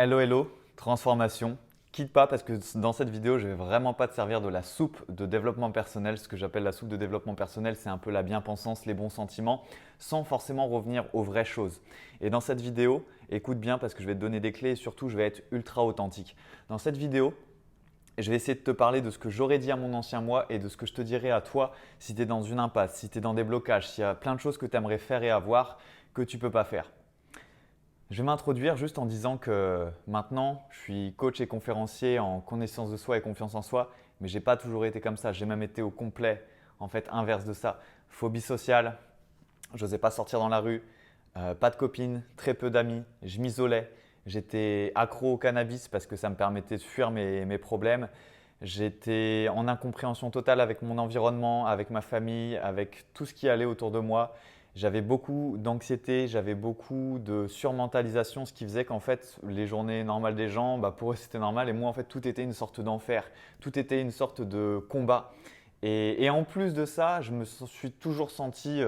Hello, hello, transformation. Quitte pas parce que dans cette vidéo, je vais vraiment pas te servir de la soupe de développement personnel. Ce que j'appelle la soupe de développement personnel, c'est un peu la bien-pensance, les bons sentiments, sans forcément revenir aux vraies choses. Et dans cette vidéo, écoute bien parce que je vais te donner des clés et surtout, je vais être ultra authentique. Dans cette vidéo, je vais essayer de te parler de ce que j'aurais dit à mon ancien moi et de ce que je te dirais à toi si tu es dans une impasse, si tu es dans des blocages, s'il y a plein de choses que tu aimerais faire et avoir que tu ne peux pas faire. Je vais m'introduire juste en disant que maintenant, je suis coach et conférencier en connaissance de soi et confiance en soi, mais je n'ai pas toujours été comme ça. J'ai même été au complet, en fait, inverse de ça. Phobie sociale, je n'osais pas sortir dans la rue, pas de copines, très peu d'amis, je m'isolais. J'étais accro au cannabis parce que ça me permettait de fuir mes problèmes. J'étais en incompréhension totale avec mon environnement, avec ma famille, avec tout ce qui allait autour de moi. J'avais beaucoup d'anxiété, j'avais beaucoup de surmentalisation, ce qui faisait qu'en fait, les journées normales des gens, pour eux, c'était normal. Et moi, en fait, tout était une sorte d'enfer. Tout était une sorte de combat. Et en plus de ça, je me suis toujours senti,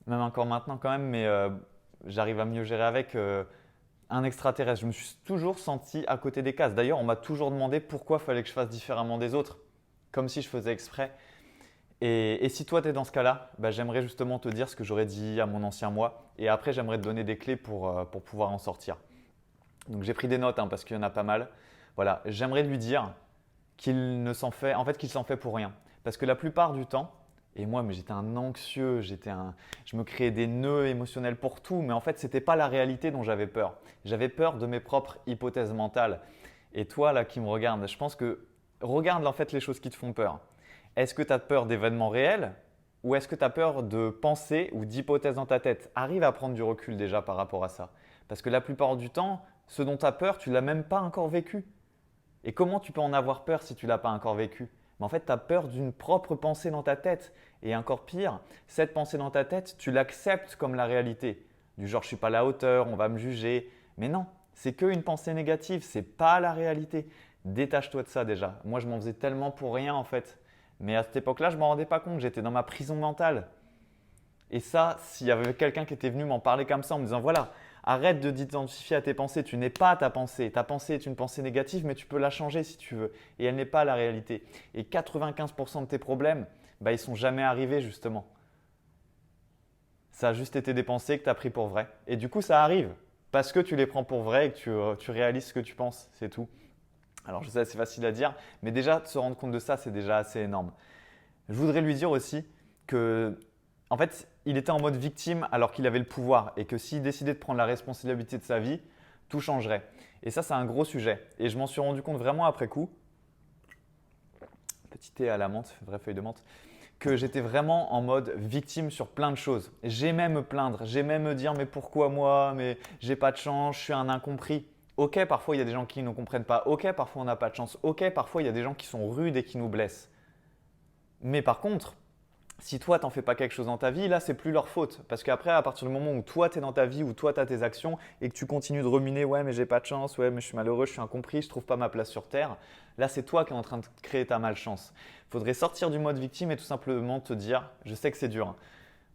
même encore maintenant quand même, mais j'arrive à mieux gérer avec un extraterrestre. Je me suis toujours senti à côté des cases. D'ailleurs, on m'a toujours demandé pourquoi il fallait que je fasse différemment des autres, comme si je faisais exprès. Et si toi, tu es dans ce cas-là, j'aimerais justement te dire ce que j'aurais dit à mon ancien moi. Et après, j'aimerais te donner des clés pour pouvoir en sortir. Donc, j'ai pris des notes parce qu'il y en a pas mal. Voilà, j'aimerais lui dire qu'il ne s'en fait, en fait, qu'il s'en fait pour rien. Parce que la plupart du temps, et moi, mais j'étais un anxieux, je me créais des nœuds émotionnels pour tout, mais en fait, ce n'était pas la réalité dont j'avais peur. J'avais peur de mes propres hypothèses mentales. Et toi, là, qui me regarde, je pense que regarde en fait les choses qui te font peur. Est-ce que tu as peur d'événements réels ou est-ce que tu as peur de pensées ou d'hypothèses dans ta tête? Arrive à prendre du recul déjà par rapport à ça. Parce que la plupart du temps, ce dont tu as peur, tu ne l'as même pas encore vécu. Et comment tu peux en avoir peur si tu ne l'as pas encore vécu? Mais en fait, tu as peur d'une propre pensée dans ta tête. Et encore pire, cette pensée dans ta tête, tu l'acceptes comme la réalité. Du genre, je ne suis pas à la hauteur, on va me juger. Mais non, c'est qu'une pensée négative, ce n'est pas la réalité. Détache-toi de ça déjà. Moi, je m'en faisais tellement pour rien en fait. Mais à cette époque-là, je ne m'en rendais pas compte, j'étais dans ma prison mentale. Et ça, s'il y avait quelqu'un qui était venu m'en parler comme ça en me disant voilà, arrête de t'identifier à tes pensées, tu n'es pas ta pensée. Ta pensée est une pensée négative, mais tu peux la changer si tu veux. Et elle n'est pas la réalité. Et 95% de tes problèmes, ils ne sont jamais arrivés justement. Ça a juste été des pensées que tu as pris pour vrai. Et du coup, ça arrive parce que tu les prends pour vrai et que tu réalises ce que tu penses, c'est tout. Alors je sais, c'est facile à dire, mais déjà de se rendre compte de ça, c'est déjà assez énorme. Je voudrais lui dire aussi que, en fait, il était en mode victime alors qu'il avait le pouvoir et que s'il décidait de prendre la responsabilité de sa vie, tout changerait. Et ça, c'est un gros sujet. Et je m'en suis rendu compte vraiment après coup, petit thé à la menthe, vraie feuille de menthe, que j'étais vraiment en mode victime sur plein de choses. J'aimais me plaindre, j'aimais me dire mais pourquoi moi, mais j'ai pas de chance, je suis un incompris. Ok, parfois il y a des gens qui ne comprennent pas. Ok, parfois on n'a pas de chance. Ok, parfois il y a des gens qui sont rudes et qui nous blessent. Mais par contre, si toi, tu n'en fais pas quelque chose dans ta vie, là, c'est plus leur faute. Parce qu'après, à partir du moment où toi, tu es dans ta vie, où toi, tu as tes actions et que tu continues de ruminer, ouais, mais j'ai pas de chance, ouais, mais je suis malheureux, je suis incompris, je trouve pas ma place sur Terre, là, c'est toi qui es en train de créer ta malchance. Il faudrait sortir du mode victime et tout simplement te dire, je sais que c'est dur, hein.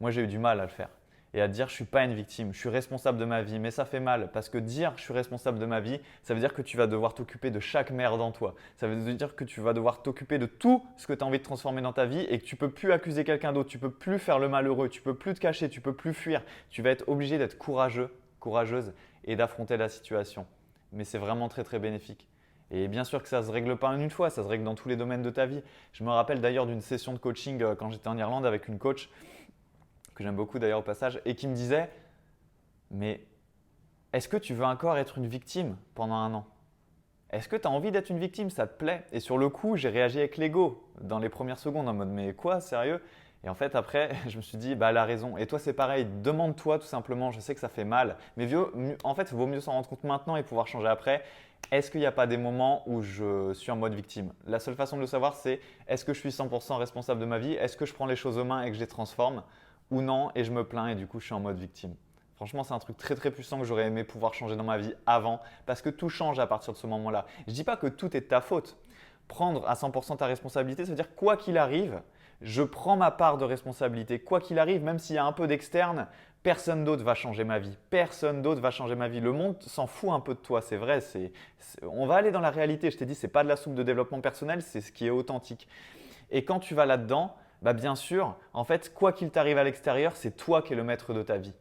Moi, j'ai eu du mal à le faire. Et à dire je ne suis pas une victime, je suis responsable de ma vie. Mais ça fait mal parce que dire je suis responsable de ma vie, ça veut dire que tu vas devoir t'occuper de chaque merde en toi. Ça veut dire que tu vas devoir t'occuper de tout ce que tu as envie de transformer dans ta vie et que tu ne peux plus accuser quelqu'un d'autre, tu ne peux plus faire le malheureux, tu ne peux plus te cacher, tu ne peux plus fuir. Tu vas être obligé d'être courageux, courageuse et d'affronter la situation. Mais c'est vraiment très très bénéfique. Et bien sûr que ça ne se règle pas en une fois, ça se règle dans tous les domaines de ta vie. Je me rappelle d'ailleurs d'une session de coaching quand j'étais en Irlande avec une coach que j'aime beaucoup d'ailleurs au passage, et qui me disait « Mais est-ce que tu veux encore être une victime pendant un an? Est-ce que tu as envie d'être une victime? Ça te plaît ?» Et sur le coup, j'ai réagi avec l'ego dans les premières secondes en mode « Mais quoi, sérieux ?» Et en fait, après, je me suis dit « Bah, elle a raison. » Et toi, c'est pareil. Demande-toi tout simplement, je sais que ça fait mal, mais en fait, il vaut mieux s'en rendre compte maintenant et pouvoir changer après. Est-ce qu'il n'y a pas des moments où je suis en mode victime? La seule façon de le savoir, c'est est-ce que je suis 100% responsable de ma vie? Est-ce que je prends les choses aux mains et que je les transforme? Ou non, et je me plains et du coup je suis en mode victime. Franchement, c'est un truc très très puissant que j'aurais aimé pouvoir changer dans ma vie avant parce que tout change à partir de ce moment-là. Je ne dis pas que tout est de ta faute. Prendre à 100% ta responsabilité, ça veut dire quoi qu'il arrive, je prends ma part de responsabilité. Quoi qu'il arrive, même s'il y a un peu d'externe, Personne d'autre va changer ma vie. Personne d'autre va changer ma vie. Le monde s'en fout un peu de toi, c'est vrai. On va aller dans la réalité. Je t'ai dit, ce n'est pas de la soupe de développement personnel, c'est ce qui est authentique. Et quand tu vas là-dedans, bah bien sûr, en fait, quoi qu'il t'arrive à l'extérieur, c'est toi qui es le maître de ta vie.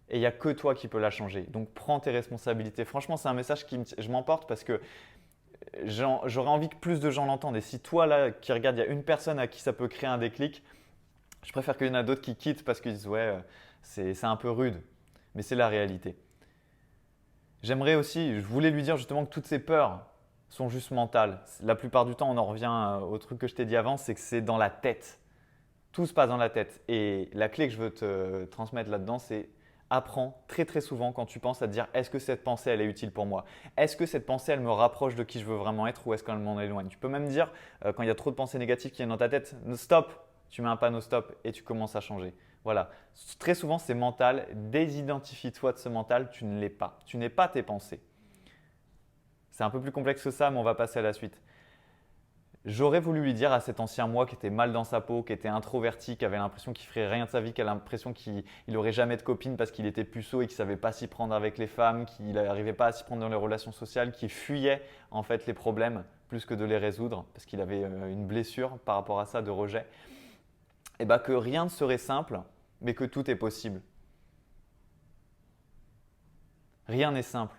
Et il n'y a que toi qui peux la changer. Donc prends tes responsabilités. Franchement, c'est un message je m'emporte parce que j'aurais envie que plus de gens l'entendent. Et si toi, là, qui regarde, il y a une personne à qui ça peut créer un déclic, je préfère qu'il y en a d'autres qui quittent parce qu'ils disent ouais, c'est un peu rude. Mais c'est la réalité. J'aimerais aussi, je voulais lui dire justement que toutes ces peurs sont juste mentales. La plupart du temps, on en revient au truc que je t'ai dit avant, c'est que c'est dans la tête. Tout se passe dans la tête. Et la clé que je veux te transmettre là-dedans, c'est apprends très très souvent quand tu penses à te dire est-ce que cette pensée elle est utile pour moi? Est-ce que cette pensée elle me rapproche de qui je veux vraiment être ou est-ce qu'elle m'en éloigne? Tu peux même dire quand il y a trop de pensées négatives qui viennent dans ta tête, stop, tu mets un panneau stop et tu commences à changer. Voilà, très souvent c'est mental, désidentifie-toi de ce mental, tu ne l'es pas. Tu n'es pas tes pensées. C'est un peu plus complexe que ça mais on va passer à la suite. J'aurais voulu lui dire à cet ancien moi qui était mal dans sa peau, qui était introverti, qui avait l'impression qu'il ferait rien de sa vie, qui a l'impression qu'il n'aurait jamais de copine parce qu'il était puceau et qu'il ne savait pas s'y prendre avec les femmes, qu'il n'arrivait pas à s'y prendre dans les relations sociales, qui fuyait en fait les problèmes plus que de les résoudre parce qu'il avait une blessure par rapport à ça de rejet. Et bien que rien ne serait simple, mais que tout est possible. Rien n'est simple.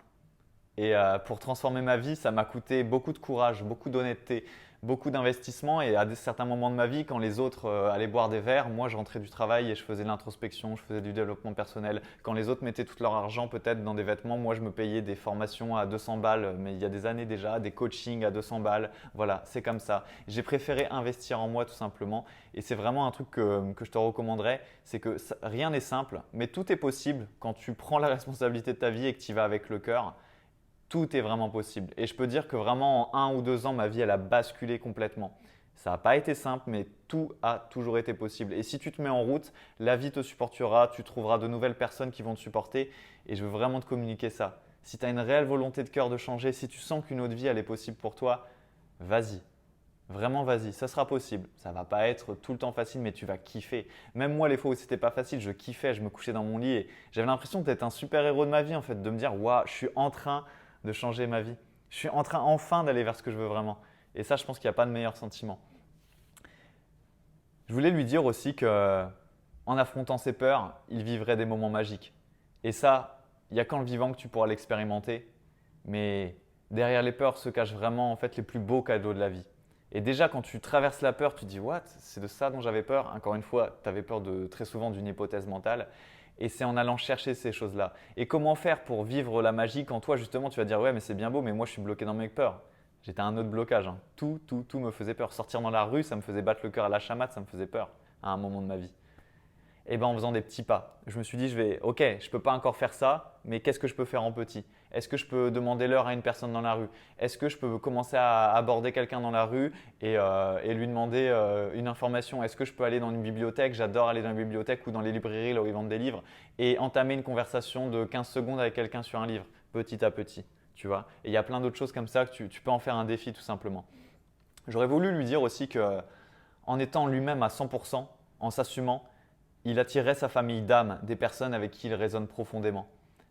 Et pour transformer ma vie, ça m'a coûté beaucoup de courage, beaucoup d'honnêteté, beaucoup d'investissement. Et à certains moments de ma vie, quand les autres allaient boire des verres, moi je rentrais du travail et je faisais de l'introspection, je faisais du développement personnel. Quand les autres mettaient tout leur argent peut-être dans des vêtements, moi je me payais des formations à 200 balles, mais il y a des années déjà, des coachings à 200 balles. Voilà, c'est comme ça. J'ai préféré investir en moi tout simplement. Et c'est vraiment un truc que je te recommanderais, c'est que rien n'est simple, mais tout est possible quand tu prends la responsabilité de ta vie et que tu y vas avec le cœur. Tout est vraiment possible. Et je peux dire que vraiment en 1 ou 2 ans, ma vie, elle a basculé complètement. Ça n'a pas été simple, mais tout a toujours été possible. Et si tu te mets en route, la vie te supportera, tu trouveras de nouvelles personnes qui vont te supporter. Et je veux vraiment te communiquer ça. Si tu as une réelle volonté de cœur de changer, si tu sens qu'une autre vie, elle est possible pour toi, vas-y. Vraiment, vas-y, ça sera possible. Ça ne va pas être tout le temps facile, mais tu vas kiffer. Même moi, les fois où c'était pas facile, je kiffais, je me couchais dans mon lit et j'avais l'impression d'être un super héros de ma vie en fait, de me dire waouh, je suis en train de changer ma vie. Je suis en train enfin d'aller vers ce que je veux vraiment. Et ça, je pense qu'il n'y a pas de meilleur sentiment. Je voulais lui dire aussi que en affrontant ses peurs, il vivrait des moments magiques. Et ça, il n'y a qu'en le vivant que tu pourras l'expérimenter. Mais derrière les peurs se cachent vraiment en fait les plus beaux cadeaux de la vie. Et déjà, quand tu traverses la peur, tu te dis what? C'est de ça dont j'avais peur. Encore une fois, tu avais peur très souvent d'une hypothèse mentale. Et c'est en allant chercher ces choses-là. Et comment faire pour vivre la magie quand toi, justement, tu vas dire ouais, mais c'est bien beau, mais moi, je suis bloqué dans mes peurs. J'étais un autre blocage. Hein. Tout me faisait peur. Sortir dans la rue, ça me faisait battre le cœur à la chamade, ça me faisait peur à un moment de ma vie. Et ben en faisant des petits pas. Je me suis dit, ok, je ne peux pas encore faire ça, mais qu'est-ce que je peux faire en petit? Est-ce que je peux demander l'heure à une personne dans la rue? Est-ce que je peux commencer à aborder quelqu'un dans la rue et lui demander une information? Est-ce que je peux aller dans une bibliothèque? J'adore aller dans les bibliothèques ou dans les librairies là où ils vendent des livres et entamer une conversation de 15 secondes avec quelqu'un sur un livre, petit à petit. Tu vois? Et il y a plein d'autres choses comme ça que tu peux en faire un défi tout simplement. J'aurais voulu lui dire aussi qu'en étant lui-même à 100%, en s'assumant, il attirait sa famille d'âme, des personnes avec qui il résonne profondément.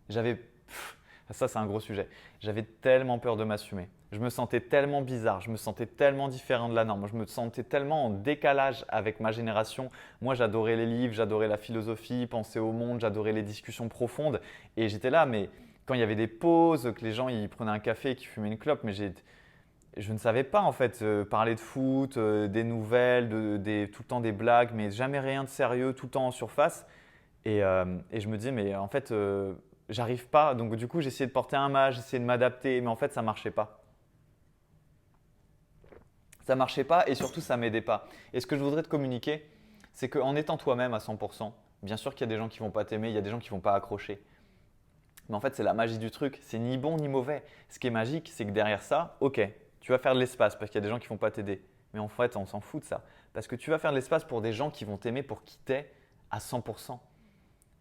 Ça c'est un gros sujet, j'avais tellement peur de m'assumer. Je me sentais tellement bizarre, je me sentais tellement différent de la norme, je me sentais tellement en décalage avec ma génération. Moi j'adorais les livres, j'adorais la philosophie, penser au monde, j'adorais les discussions profondes. Et j'étais là, mais quand il y avait des pauses, que les gens ils prenaient un café et qu'ils fumaient une clope, mais je ne savais pas en fait parler de foot, des nouvelles, tout le temps des blagues, mais jamais rien de sérieux, tout le temps en surface. Et je me disais, mais en fait, j'arrive pas. Donc du coup, j'essayais de porter un masque, j'essayais de m'adapter, mais en fait, ça marchait pas. Ça marchait pas et surtout, ça m'aidait pas. Et ce que je voudrais te communiquer, c'est qu'en étant toi-même à 100%, bien sûr qu'il y a des gens qui vont pas t'aimer, il y a des gens qui vont pas accrocher. Mais en fait, c'est la magie du truc. C'est ni bon ni mauvais. Ce qui est magique, c'est que derrière ça, ok, tu vas faire de l'espace parce qu'il y a des gens qui ne vont pas t'aider. Mais en fait, on s'en fout de ça. Parce que tu vas faire de l'espace pour des gens qui vont t'aimer pour qui t'es à 100%.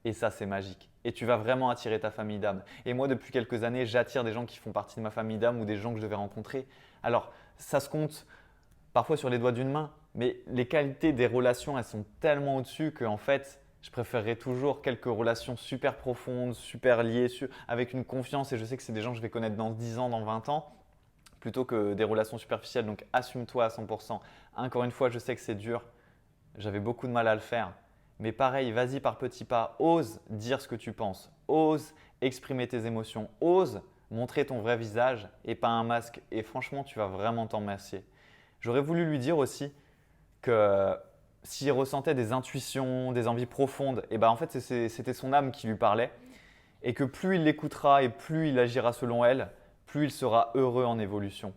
Et ça, c'est magique. Et tu vas vraiment attirer ta famille d'âme. Et moi, depuis quelques années, j'attire des gens qui font partie de ma famille d'âme ou des gens que je devais rencontrer. Alors, ça se compte parfois sur les doigts d'une main. Mais les qualités des relations, elles sont tellement au-dessus qu'en fait, Je préférerais toujours quelques relations super profondes, super liées, avec une confiance, et je sais que c'est des gens que je vais connaître dans 10 ans, dans 20 ans, plutôt que des relations superficielles. Donc assume-toi à 100%. Encore une fois, je sais que c'est dur, j'avais beaucoup de mal à le faire. Mais pareil, vas-y par petits pas, ose dire ce que tu penses, ose exprimer tes émotions, ose montrer ton vrai visage et pas un masque. Et franchement, tu vas vraiment t'en remercier. J'aurais voulu lui dire aussi que s'il ressentait des intuitions, des envies profondes, et ben en fait c'était son âme qui lui parlait et que plus il l'écoutera et plus il agira selon elle, plus il sera heureux en évolution.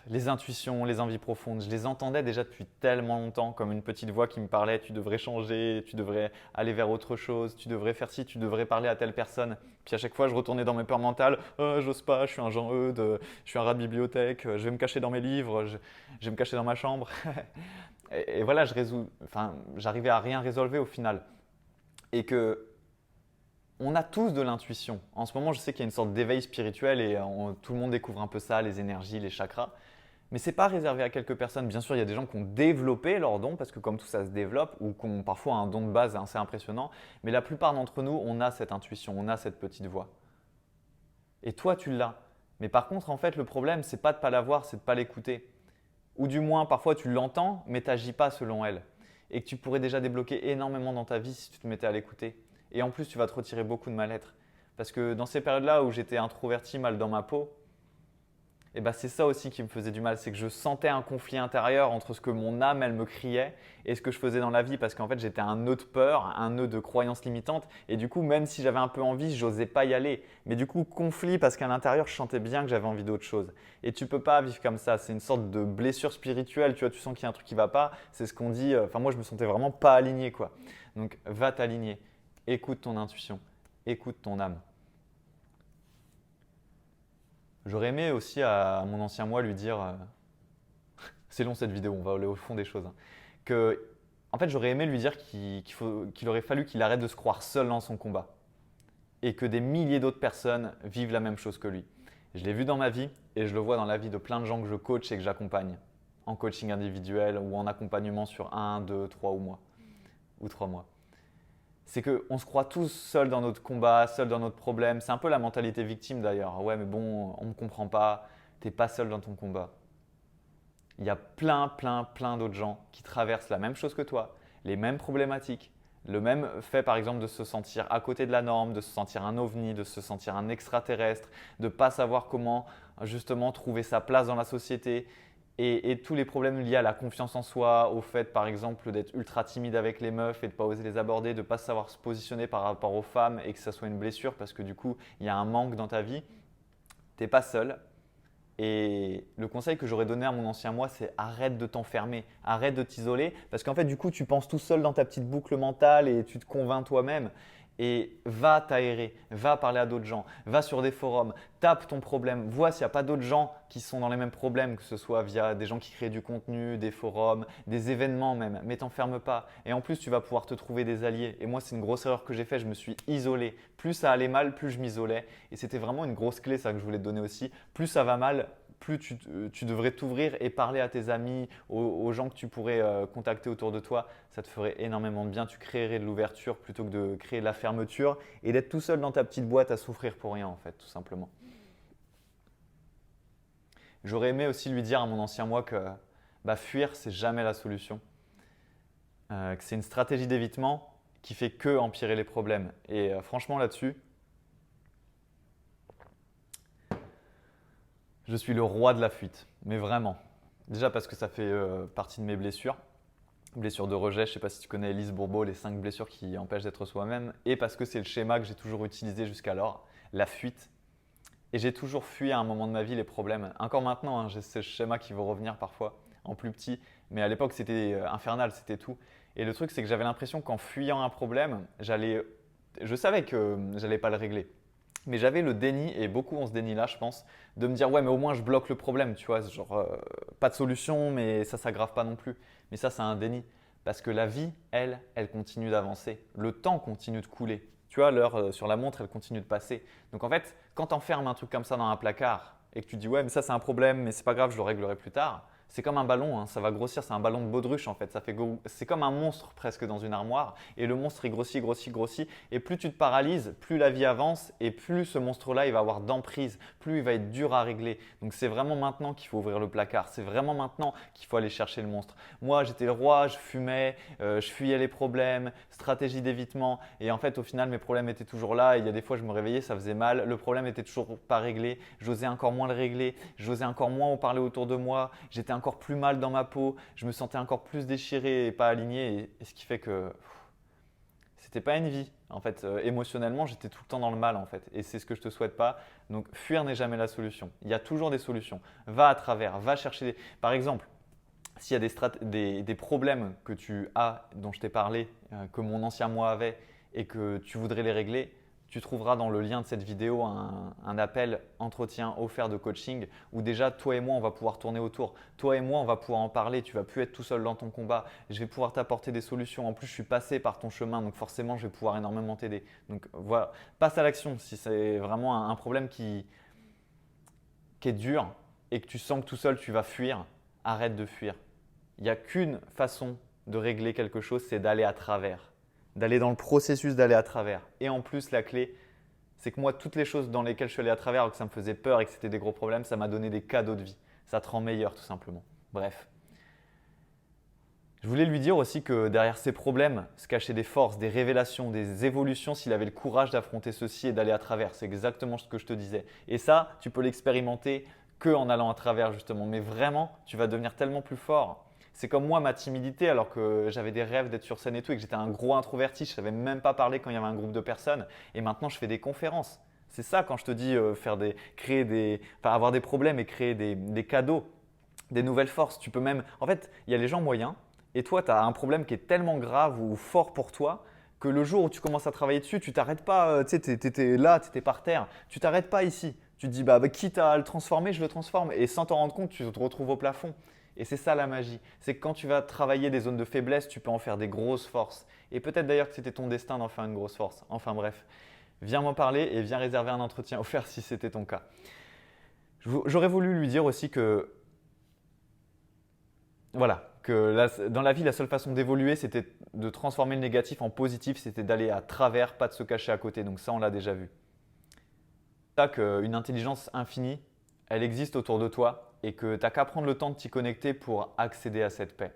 Les intuitions, les envies profondes, je les entendais déjà depuis tellement longtemps comme une petite voix qui me parlait, tu devrais changer, tu devrais aller vers autre chose, tu devrais faire ci, tu devrais parler à telle personne. Puis à chaque fois, je retournais dans mes peurs mentales, j'ose pas, je suis un Jean Eudes, je suis un rat de bibliothèque, je vais me cacher dans mes livres, je vais me cacher dans ma chambre. Et voilà, j'arrivais à rien résolver au final. Et que on a tous de l'intuition. En ce moment, je sais qu'il y a une sorte d'éveil spirituel et tout le monde découvre un peu ça, les énergies, les chakras. Mais ce n'est pas réservé à quelques personnes. Bien sûr, il y a des gens qui ont développé leur don parce que comme tout ça se développe ou qui ont parfois un don de base assez impressionnant. Mais la plupart d'entre nous, on a cette intuition, on a cette petite voix. Et toi, tu l'as. Mais par contre, en fait, le problème, c'est pas de ne pas l'avoir, c'est de ne pas l'écouter. Ou du moins, parfois, tu l'entends, mais tu n'agis pas selon elle. Et que tu pourrais déjà débloquer énormément dans ta vie si tu te mettais à l'écouter. Et en plus, tu vas te retirer beaucoup de mal-être. Parce que dans ces périodes-là où j'étais introverti, mal dans ma peau, et ben c'est ça aussi qui me faisait du mal, c'est que je sentais un conflit intérieur entre ce que mon âme, elle me criait et ce que je faisais dans la vie parce qu'en fait j'étais un nœud de peur, un nœud de croyances limitantes et du coup même si j'avais un peu envie, je n'osais pas y aller. Mais du coup conflit parce qu'à l'intérieur je sentais bien que j'avais envie d'autre chose. Et tu peux pas vivre comme ça, c'est une sorte de blessure spirituelle, tu vois, tu sens qu'il y a un truc qui va pas, c'est ce qu'on dit, enfin moi je me sentais vraiment pas aligné quoi. Donc va t'aligner, écoute ton intuition, écoute ton âme. J'aurais aimé aussi à mon ancien moi lui dire, c'est long cette vidéo, on va aller au fond des choses, hein, que en fait j'aurais aimé lui dire qu'il aurait fallu qu'il arrête de se croire seul dans son combat et que des milliers d'autres personnes vivent la même chose que lui. Je l'ai vu dans ma vie et je le vois dans la vie de plein de gens que je coach et que j'accompagne en coaching individuel ou en accompagnement sur 1, 2, 3 mois ou 3 mois. C'est qu'on se croit tous seuls dans notre combat, seuls dans notre problème. C'est un peu la mentalité victime d'ailleurs. Ouais, mais bon, on ne me comprend pas, tu n'es pas seul dans ton combat. Il y a plein d'autres gens qui traversent la même chose que toi, les mêmes problématiques, le même fait par exemple de se sentir à côté de la norme, de se sentir un ovni, de se sentir un extraterrestre, de ne pas savoir comment justement trouver sa place dans la société. Et tous les problèmes liés à la confiance en soi, au fait par exemple d'être ultra timide avec les meufs et de ne pas oser les aborder, de ne pas savoir se positionner par rapport aux femmes et que ça soit une blessure parce que du coup il y a un manque dans ta vie, tu n'es pas seul. Et le conseil que j'aurais donné à mon ancien moi, c'est arrête de t'enfermer, arrête de t'isoler parce qu'en fait du coup tu penses tout seul dans ta petite boucle mentale et tu te convaincs toi-même. Et va t'aérer, va parler à d'autres gens, va sur des forums, tape ton problème, vois s'il n'y a pas d'autres gens qui sont dans les mêmes problèmes, que ce soit via des gens qui créent du contenu, des forums, des événements même, mais t'enferme pas. Et en plus, tu vas pouvoir te trouver des alliés. Et moi, c'est une grosse erreur que j'ai faite, je me suis isolé. Plus ça allait mal, plus je m'isolais. Et c'était vraiment une grosse clé, ça que je voulais te donner aussi. Plus ça va mal, plus tu devrais t'ouvrir et parler à tes amis, aux gens que tu pourrais contacter autour de toi. Ça te ferait énormément de bien. Tu créerais de l'ouverture plutôt que de créer de la fermeture et d'être tout seul dans ta petite boîte à souffrir pour rien en fait, tout simplement. J'aurais aimé aussi lui dire à mon ancien moi que fuir, c'est jamais la solution. Que c'est une stratégie d'évitement qui fait que empirer les problèmes. Et franchement là-dessus, je suis le roi de la fuite, mais vraiment. Déjà parce que ça fait partie de mes blessures. Blessures de rejet, je ne sais pas si tu connais Elise Bourbeau, les 5 blessures qui empêchent d'être soi-même. Et parce que c'est le schéma que j'ai toujours utilisé jusqu'alors, la fuite. Et j'ai toujours fui à un moment de ma vie les problèmes. Encore maintenant, hein, j'ai ce schéma qui veut revenir parfois, en plus petit. Mais à l'époque, c'était infernal, c'était tout. Et le truc, c'est que j'avais l'impression qu'en fuyant un problème, je savais que j'allais pas le régler. Mais j'avais le déni, et beaucoup ont ce déni-là, je pense, de me dire ouais, mais au moins je bloque le problème, tu vois, genre pas de solution, mais ça s'aggrave pas non plus. Mais ça, c'est un déni. Parce que la vie, elle continue d'avancer. Le temps continue de couler. Tu vois, l'heure sur la montre, elle continue de passer. Donc en fait, quand tu enfermes un truc comme ça dans un placard et que tu dis ouais, mais ça c'est un problème, mais c'est pas grave, je le réglerai plus tard, C'est comme un ballon, hein, ça va grossir, c'est un ballon de baudruche en fait. C'est comme un monstre presque dans une armoire. Et le monstre, il grossit, grossit, grossit. Et plus tu te paralyses, plus la vie avance et plus ce monstre-là, il va avoir d'emprise, plus il va être dur à régler. Donc c'est vraiment maintenant qu'il faut ouvrir le placard. C'est vraiment maintenant qu'il faut aller chercher le monstre. Moi, j'étais le roi, je fumais, je fuyais les problèmes, stratégie d'évitement. Et en fait, au final, mes problèmes étaient toujours là. Et il y a des fois, je me réveillais, ça faisait mal. Le problème était toujours pas réglé. J'osais encore moins le régler. J'osais encore moins en parler autour de moi. J'étais encore plus mal dans ma peau. Je me sentais encore plus déchiré et pas aligné. Et ce qui fait que c'était pas une vie. En fait, émotionnellement, j'étais tout le temps dans le mal en fait. Et c'est ce que je te souhaite pas. Donc, fuir n'est jamais la solution. Il y a toujours des solutions. Va à travers, va chercher Par exemple, s'il y a des problèmes que tu as, dont je t'ai parlé, que mon ancien moi avait et que tu voudrais les régler, tu trouveras dans le lien de cette vidéo un appel entretien offert de coaching où déjà toi et moi on va pouvoir tourner autour. Toi et moi on va pouvoir en parler, tu vas plus être tout seul dans ton combat. Je vais pouvoir t'apporter des solutions. En plus je suis passé par ton chemin donc forcément je vais pouvoir énormément t'aider. Donc voilà, passe à l'action si c'est vraiment un problème qui est dur et que tu sens que tout seul tu vas fuir, arrête de fuir. Il n'y a qu'une façon de régler quelque chose, c'est d'aller à travers, d'aller dans le processus d'aller à travers. Et en plus, la clé, c'est que moi, toutes les choses dans lesquelles je suis allé à travers, que ça me faisait peur et que c'était des gros problèmes, ça m'a donné des cadeaux de vie. Ça te rend meilleur tout simplement. Bref. Je voulais lui dire aussi que derrière ces problèmes se cachaient des forces, des révélations, des évolutions s'il avait le courage d'affronter ceci et d'aller à travers. C'est exactement ce que je te disais. Et ça, tu peux l'expérimenter qu'en allant à travers justement. Mais vraiment, tu vas devenir tellement plus fort. C'est comme moi, ma timidité, alors que j'avais des rêves d'être sur scène et tout, et que j'étais un gros introverti, je ne savais même pas parler quand il y avait un groupe de personnes. Et maintenant, je fais des conférences. C'est ça quand je te dis avoir des problèmes et créer des cadeaux, des nouvelles forces. Tu peux même, en fait, il y a les gens moyens, et toi, tu as un problème qui est tellement grave ou fort pour toi que le jour où tu commences à travailler dessus, tu t'arrêtes pas, tu sais, tu étais là, tu étais par terre, tu t'arrêtes pas ici. Tu te dis, quitte à le transformer, je le transforme. Et sans t'en rendre compte, tu te retrouves au plafond. Et c'est ça la magie. C'est que quand tu vas travailler des zones de faiblesse, tu peux en faire des grosses forces. Et peut-être d'ailleurs que c'était ton destin d'en faire une grosse force. Enfin bref, viens m'en parler et viens réserver un entretien offert si c'était ton cas. J'aurais voulu lui dire aussi que, voilà, que dans la vie, la seule façon d'évoluer, c'était de transformer le négatif en positif, c'était d'aller à travers, pas de se cacher à côté. Donc ça, on l'a déjà vu. C'est ça qu'une intelligence infinie, elle existe autour de toi et que tu n'as qu'à prendre le temps de t'y connecter pour accéder à cette paix,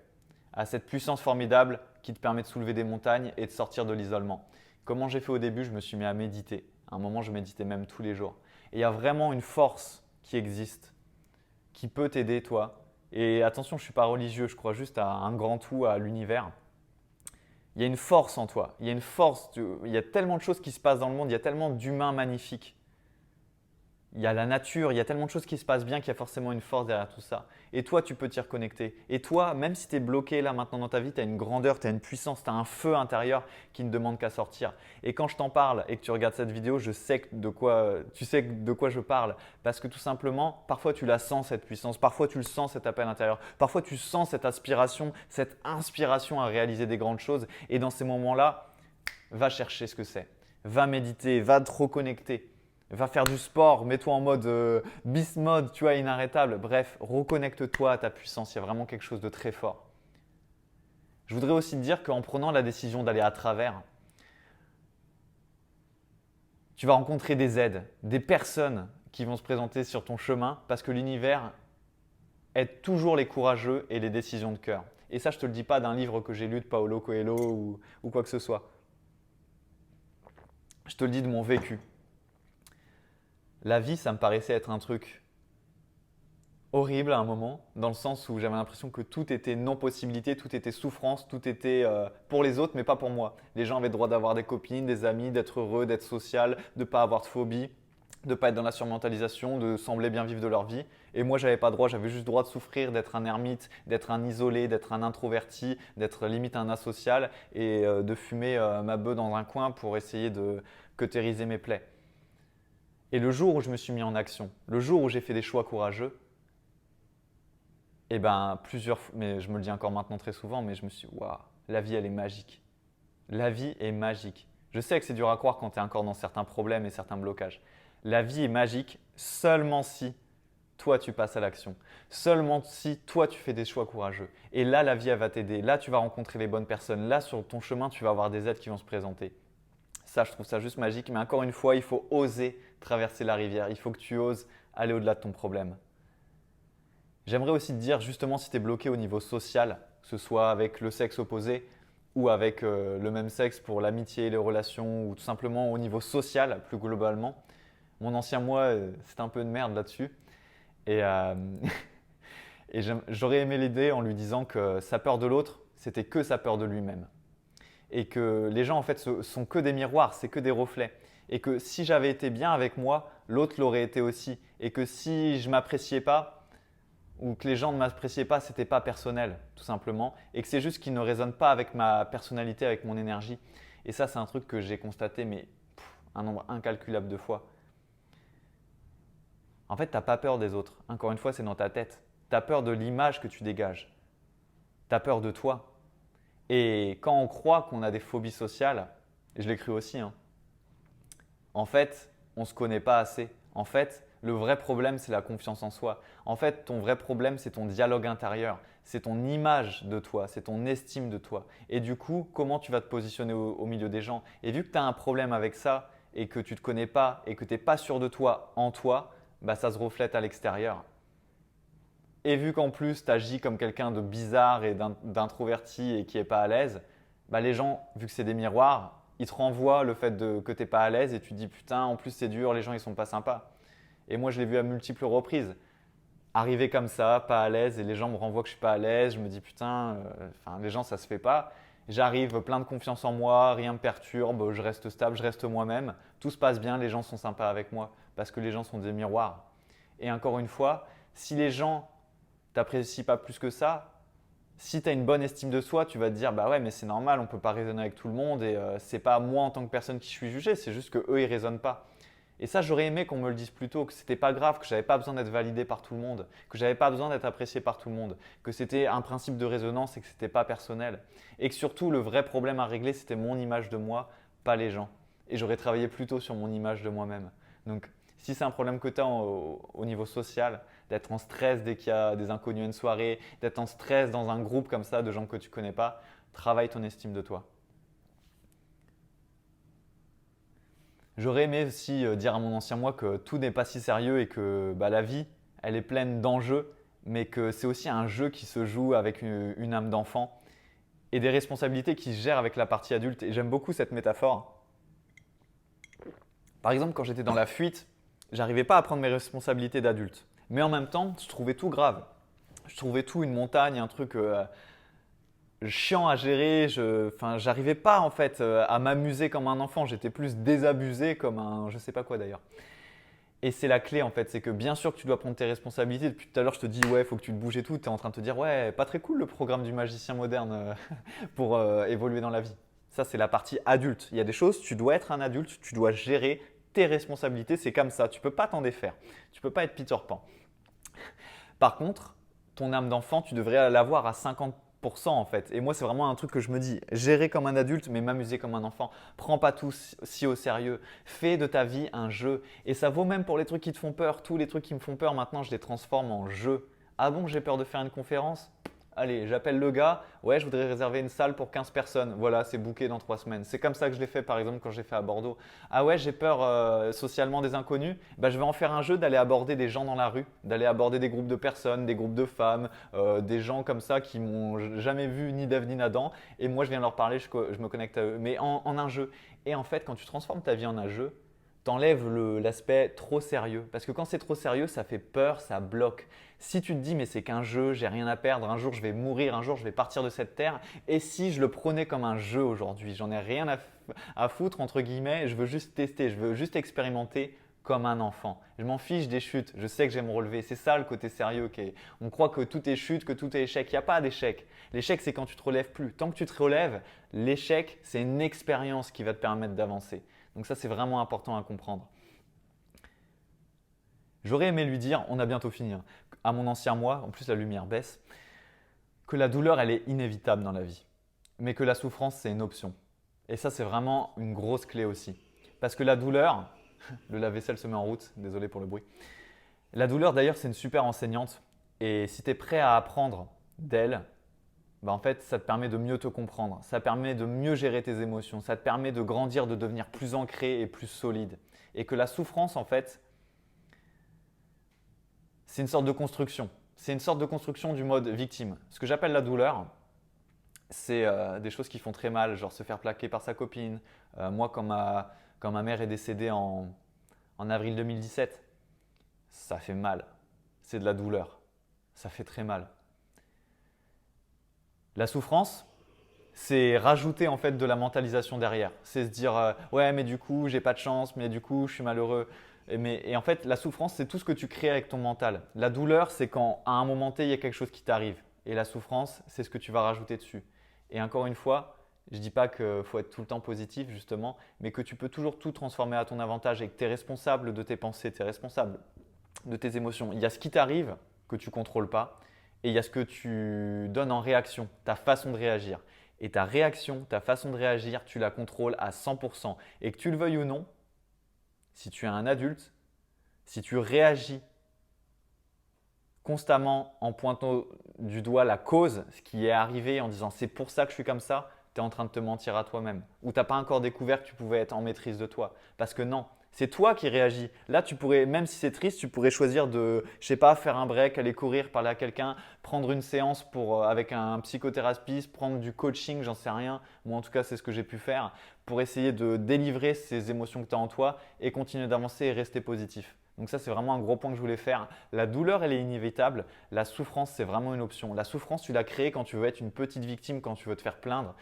à cette puissance formidable qui te permet de soulever des montagnes et de sortir de l'isolement. Comment j'ai fait au début, je me suis mis à méditer. À un moment, je méditais même tous les jours. Et il y a vraiment une force qui existe, qui peut t'aider toi. Et attention, je ne suis pas religieux, je crois juste à un grand tout, à l'univers. Il y a une force en toi, il y a une force, il y a tellement de choses qui se passent dans le monde, il y a tellement d'humains magnifiques. Il y a la nature, il y a tellement de choses qui se passent bien qu'il y a forcément une force derrière tout ça. Et toi, tu peux t'y reconnecter. Et toi, même si tu es bloqué là maintenant dans ta vie, tu as une grandeur, tu as une puissance, tu as un feu intérieur qui ne demande qu'à sortir. Et quand je t'en parle et que tu regardes cette vidéo, tu sais de quoi je parle. Parce que tout simplement, parfois tu la sens cette puissance, parfois tu le sens cet appel intérieur, parfois tu sens cette inspiration à réaliser des grandes choses. Et dans ces moments-là, va chercher ce que c'est. Va méditer, va te reconnecter. Va faire du sport, mets-toi en mode beast mode, tu vois, inarrêtable. Bref, reconnecte-toi à ta puissance, il y a vraiment quelque chose de très fort. Je voudrais aussi te dire qu'en prenant la décision d'aller à travers, tu vas rencontrer des aides, des personnes qui vont se présenter sur ton chemin parce que l'univers aide toujours les courageux et les décisions de cœur. Et ça, je ne te le dis pas d'un livre que j'ai lu de Paulo Coelho ou quoi que ce soit. Je te le dis de mon vécu. La vie, ça me paraissait être un truc horrible à un moment, dans le sens où j'avais l'impression que tout était non-possibilité, tout était souffrance, tout était pour les autres, mais pas pour moi. Les gens avaient le droit d'avoir des copines, des amis, d'être heureux, d'être social, de ne pas avoir de phobie, de ne pas être dans la surmentalisation, de sembler bien vivre de leur vie. Et moi, j'avais pas droit, j'avais juste droit de souffrir, d'être un ermite, d'être un isolé, d'être un introverti, d'être limite un asocial et de fumer ma beuh dans un coin pour essayer de cautériser mes plaies. Et le jour où je me suis mis en action, le jour où j'ai fait des choix courageux, mais je me le dis encore maintenant très souvent, mais je me suis dit, waouh, la vie elle est magique. La vie est magique. Je sais que c'est dur à croire quand tu es encore dans certains problèmes et certains blocages. La vie est magique seulement si toi tu passes à l'action. Seulement si toi tu fais des choix courageux. Et là, la vie elle va t'aider. Là, tu vas rencontrer les bonnes personnes. Là, sur ton chemin, tu vas avoir des aides qui vont se présenter. Ça, je trouve ça juste magique. Mais encore une fois, il faut oser traverser la rivière. Il faut que tu oses aller au-delà de ton problème. J'aimerais aussi te dire, justement, si tu es bloqué au niveau social, que ce soit avec le sexe opposé ou avec le même sexe pour l'amitié, les relations, ou tout simplement au niveau social, plus globalement. Mon ancien moi, c'était un peu de merde là-dessus. Et, et j'aurais aimé l'aider en lui disant que sa peur de l'autre, c'était que sa peur de lui-même. Et que les gens, en fait, sont que des miroirs, c'est que des reflets. Et que si j'avais été bien avec moi, l'autre l'aurait été aussi. Et que si je ne m'appréciais pas, ou que les gens ne m'appréciaient pas, c'était pas personnel, tout simplement, et que c'est juste qu'ils ne résonnent pas avec ma personnalité, avec mon énergie. Et ça, c'est un truc que j'ai constaté, mais un nombre incalculable de fois. En fait, tu n'as pas peur des autres. Encore une fois, c'est dans ta tête. Tu as peur de l'image que tu dégages. Tu as peur de toi. Et quand on croit qu'on a des phobies sociales, et je l'ai cru aussi, hein, en fait, on ne se connaît pas assez. En fait, le vrai problème, c'est la confiance en soi. En fait, ton vrai problème, c'est ton dialogue intérieur. C'est ton image de toi, c'est ton estime de toi. Et du coup, comment tu vas te positionner au milieu des gens. Et vu que tu as un problème avec ça et que tu ne te connais pas et que tu n'es pas sûr de toi en toi, bah, ça se reflète à l'extérieur. Et vu qu'en plus, tu agis comme quelqu'un de bizarre et d'introverti et qui n'est pas à l'aise, bah, les gens, vu que c'est des miroirs, ils te renvoient le fait que tu n'es pas à l'aise et tu te dis putain, en plus c'est dur, les gens ils sont pas sympas. Et moi, je l'ai vu à multiples reprises. Arriver comme ça, pas à l'aise, et les gens me renvoient que je suis pas à l'aise. Je me dis putain, les gens ça se fait pas. J'arrive plein de confiance en moi, rien me perturbe, je reste stable, je reste moi-même. Tout se passe bien, les gens sont sympas avec moi parce que les gens sont des miroirs. Et encore une fois, si les gens t'apprécient pas plus que ça, si tu as une bonne estime de soi, tu vas te dire bah ouais mais c'est normal, on ne peut pas raisonner avec tout le monde et c'est pas moi en tant que personne qui suis jugé, c'est juste que eux ils raisonnent pas. Et ça j'aurais aimé qu'on me le dise plus tôt, que c'était pas grave, que j'avais pas besoin d'être validé par tout le monde, que j'avais pas besoin d'être apprécié par tout le monde, que c'était un principe de résonance et que c'était pas personnel. Et que surtout le vrai problème à régler c'était mon image de moi, pas les gens. Et j'aurais travaillé plutôt sur mon image de moi-même. Donc si c'est un problème que tu as au niveau social, d'être en stress dès qu'il y a des inconnus à une soirée, d'être en stress dans un groupe comme ça de gens que tu ne connais pas, travaille ton estime de toi. J'aurais aimé aussi dire à mon ancien moi que tout n'est pas si sérieux et que bah, la vie, elle est pleine d'enjeux, mais que c'est aussi un jeu qui se joue avec une âme d'enfant et des responsabilités qui se gèrent avec la partie adulte. Et j'aime beaucoup cette métaphore. Par exemple, quand j'étais dans la fuite, j'arrivais pas à prendre mes responsabilités d'adulte. Mais en même temps, je trouvais tout grave. Je trouvais tout une montagne, un truc chiant à gérer. J'arrivais pas en fait à m'amuser comme un enfant. J'étais plus désabusé comme un je sais pas quoi d'ailleurs. Et c'est la clé en fait, c'est que bien sûr que tu dois prendre tes responsabilités. Depuis tout à l'heure, je te dis ouais, faut que tu te bouges et tout. Tu es en train de te dire ouais, pas très cool le programme du magicien moderne pour évoluer dans la vie. Ça, c'est la partie adulte. Il y a des choses, tu dois être un adulte, tu dois gérer tes responsabilités. C'est comme ça, tu ne peux pas t'en défaire. Tu ne peux pas être Peter Pan. Par contre, ton âme d'enfant, tu devrais l'avoir à 50% en fait. Et moi, c'est vraiment un truc que je me dis, gérer comme un adulte, mais m'amuser comme un enfant. Prends pas tout si au sérieux. Fais de ta vie un jeu. Et ça vaut même pour les trucs qui te font peur. Tous les trucs qui me font peur, maintenant, je les transforme en jeu. Ah bon, j'ai peur de faire une conférence? Allez, j'appelle le gars. Ouais, je voudrais réserver une salle pour 15 personnes. Voilà, c'est booké dans 3 semaines. C'est comme ça que je l'ai fait, par exemple, quand j'ai fait à Bordeaux. Ah ouais, j'ai peur socialement des inconnus. Bah, je vais en faire un jeu d'aller aborder des gens dans la rue, d'aller aborder des groupes de personnes, des groupes de femmes, des gens comme ça qui m'ont jamais vu ni d'Ève ni d'Adam. Et moi, je viens leur parler, je me connecte à eux. Mais en un jeu. Et en fait, quand tu transformes ta vie en un jeu, t'enlèves l'aspect trop sérieux. Parce que quand c'est trop sérieux, ça fait peur, ça bloque. Si tu te dis mais c'est qu'un jeu, j'ai rien à perdre, un jour je vais mourir, un jour je vais partir de cette terre, et si je le prenais comme un jeu aujourd'hui, j'en ai rien à foutre entre guillemets, je veux juste tester, je veux juste expérimenter comme un enfant. Je m'en fiche des chutes, je sais que je vais me relever. C'est ça le côté sérieux. On croit que tout est chute, que tout est échec. Il n'y a pas d'échec. L'échec, c'est quand tu te relèves plus. Tant que tu te relèves, l'échec, c'est une expérience qui va te permettre d'avancer. Donc ça, c'est vraiment important à comprendre. J'aurais aimé lui dire, on a bientôt fini, hein, à mon ancien moi, en plus la lumière baisse, que la douleur, elle est inévitable dans la vie, mais que la souffrance, c'est une option. Et ça, c'est vraiment une grosse clé aussi. Parce que la douleur, le lave-vaisselle se met en route, désolé pour le bruit, La douleur d'ailleurs c'est une super enseignante et si tu es prêt à apprendre d'elle, bah en fait ça te permet de mieux te comprendre, ça permet de mieux gérer tes émotions, ça te permet de grandir, de devenir plus ancré et plus solide. Et que la souffrance en fait, c'est une sorte de construction. C'est une sorte de construction du mode victime. Ce que j'appelle la douleur, c'est des choses qui font très mal, genre se faire plaquer par sa copine. Moi, quand ma mère est décédée en avril 2017, ça fait mal. C'est de la douleur. Ça fait très mal. La souffrance, c'est rajouter en fait de la mentalisation derrière. C'est se dire ouais mais du coup j'ai pas de chance, mais du coup je suis malheureux. Et en fait la souffrance c'est tout ce que tu crées avec ton mental. La douleur c'est quand à un moment T il y a quelque chose qui t'arrive. Et la souffrance c'est ce que tu vas rajouter dessus. Et encore une fois, je ne dis pas qu'il faut être tout le temps positif justement, mais que tu peux toujours tout transformer à ton avantage et que tu es responsable de tes pensées, tu es responsable de tes émotions. Il y a ce qui t'arrive que tu ne contrôles pas et il y a ce que tu donnes en réaction, ta façon de réagir. Et ta réaction, ta façon de réagir, tu la contrôles à 100%. Et que tu le veuilles ou non, si tu es un adulte, si tu réagis constamment en pointant du doigt la cause, ce qui est arrivé, en disant c'est pour ça que je suis comme ça, tu es en train de te mentir à toi-même. Ou tu n'as pas encore découvert que tu pouvais être en maîtrise de toi. Parce que non, c'est toi qui réagis. Là, tu pourrais, même si c'est triste, tu pourrais choisir de, je sais pas, faire un break, aller courir, parler à quelqu'un, prendre une séance avec un psychothérapeute, prendre du coaching, j'en sais rien. Moi, en tout cas, c'est ce que j'ai pu faire pour essayer de délivrer ces émotions que tu as en toi et continuer d'avancer et rester positif. Donc ça, c'est vraiment un gros point que je voulais faire. La douleur, elle est inévitable. La souffrance, c'est vraiment une option. La souffrance, tu l'as créée quand tu veux être une petite victime, quand tu veux te faire plaindre,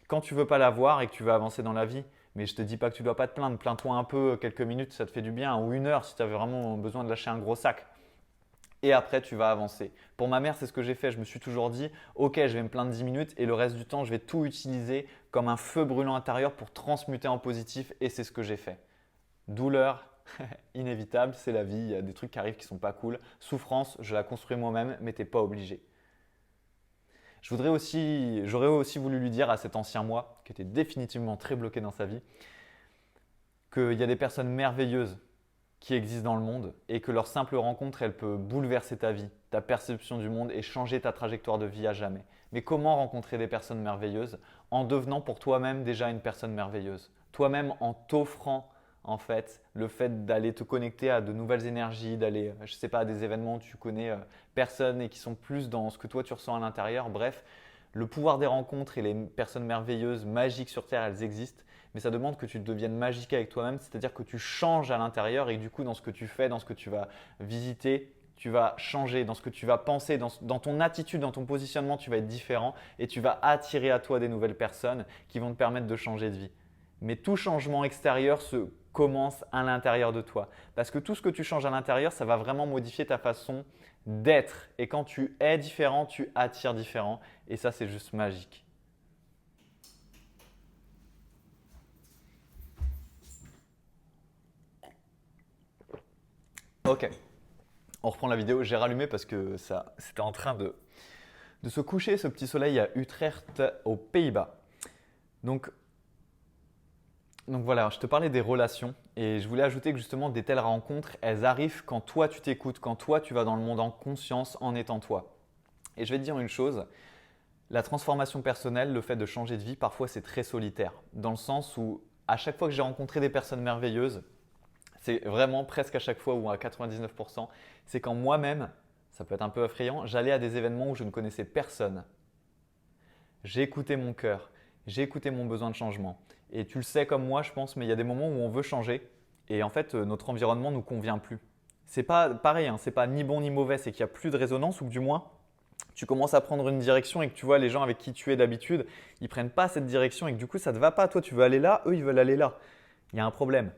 quand tu veux pas l'avoir et que tu veux avancer dans la vie. Mais je te dis pas que tu dois pas te plaindre. Plains-toi un peu, quelques minutes, ça te fait du bien, ou une heure si tu avais vraiment besoin de lâcher un gros sac. Et après, tu vas avancer. Pour ma mère, c'est ce que j'ai fait. Je me suis toujours dit, ok, je vais me plaindre 10 minutes et le reste du temps, je vais tout utiliser comme un feu brûlant intérieur pour transmuter en positif et c'est ce que j'ai fait. Douleur, inévitable, c'est la vie. Il y a des trucs qui arrivent qui sont pas cool. Souffrance, je la construis moi-même, mais t'es pas obligé. J'aurais aussi voulu lui dire à cet ancien moi, qui était définitivement très bloqué dans sa vie, qu'il y a des personnes merveilleuses qui existent dans le monde et que leur simple rencontre, elle peut bouleverser ta vie, ta perception du monde et changer ta trajectoire de vie à jamais. Mais comment rencontrer des personnes merveilleuses? En devenant pour toi-même déjà une personne merveilleuse. Toi-même en t'offrant en fait le fait d'aller te connecter à de nouvelles énergies, d'aller, je sais pas, à des événements où tu connais personnes et qui sont plus dans ce que toi tu ressens à l'intérieur. Bref, le pouvoir des rencontres et les personnes merveilleuses, magiques sur Terre, elles existent. Mais ça demande que tu deviennes magique avec toi-même, c'est-à-dire que tu changes à l'intérieur et du coup dans ce que tu fais, dans ce que tu vas visiter, tu vas changer, dans ce que tu vas penser, dans ton attitude, dans ton positionnement, tu vas être différent et tu vas attirer à toi des nouvelles personnes qui vont te permettre de changer de vie. Mais tout changement extérieur se commence à l'intérieur de toi. Parce que tout ce que tu changes à l'intérieur, ça va vraiment modifier ta façon d'être. Et quand tu es différent, tu attires différent. Et ça, c'est juste magique. Ok, on reprend la vidéo. J'ai rallumé parce que c'était en train de se coucher, ce petit soleil à Utrecht, aux Pays-Bas. Donc voilà, je te parlais des relations et je voulais ajouter que justement des telles rencontres, elles arrivent quand toi tu t'écoutes, quand toi tu vas dans le monde en conscience en étant toi. Et je vais te dire une chose, la transformation personnelle, le fait de changer de vie, parfois c'est très solitaire. Dans le sens où à chaque fois que j'ai rencontré des personnes merveilleuses, c'est vraiment presque à chaque fois ou à 99%, c'est quand moi-même, ça peut être un peu effrayant, j'allais à des événements où je ne connaissais personne. J'ai écouté mon cœur, j'ai écouté mon besoin de changement. Et tu le sais comme moi, je pense, mais il y a des moments où on veut changer et en fait, notre environnement ne nous convient plus. C'est pas pareil, hein, c'est pas ni bon ni mauvais, c'est qu'il n'y a plus de résonance ou que du moins, tu commences à prendre une direction et que tu vois les gens avec qui tu es d'habitude, ils ne prennent pas cette direction et que du coup, ça ne te va pas. Toi, tu veux aller là, eux, ils veulent aller là. Il y a un problème.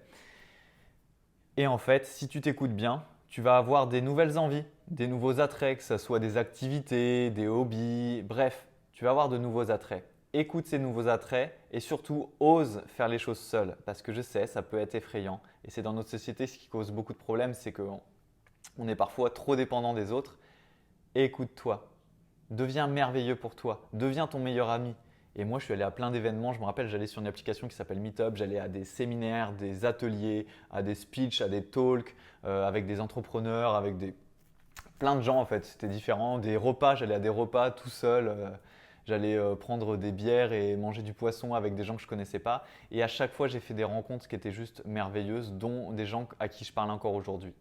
Et en fait, si tu t'écoutes bien, tu vas avoir des nouvelles envies, des nouveaux attraits, que ce soit des activités, des hobbies, bref, tu vas avoir de nouveaux attraits. Écoute ces nouveaux attraits et surtout ose faire les choses seul parce que je sais, ça peut être effrayant et c'est dans notre société ce qui cause beaucoup de problèmes, c'est qu'on est parfois trop dépendant des autres. Écoute-toi, deviens merveilleux pour toi, deviens ton meilleur ami Et moi, je suis allé à plein d'événements. Je me rappelle, j'allais sur une application qui s'appelle Meetup. J'allais à des séminaires, des ateliers, à des speeches, à des talks avec des entrepreneurs, plein de gens en fait. C'était différent. Des repas, j'allais à des repas tout seul. J'allais prendre des bières et manger du poisson avec des gens que je ne connaissais pas. Et à chaque fois, j'ai fait des rencontres qui étaient juste merveilleuses, dont des gens à qui je parle encore aujourd'hui.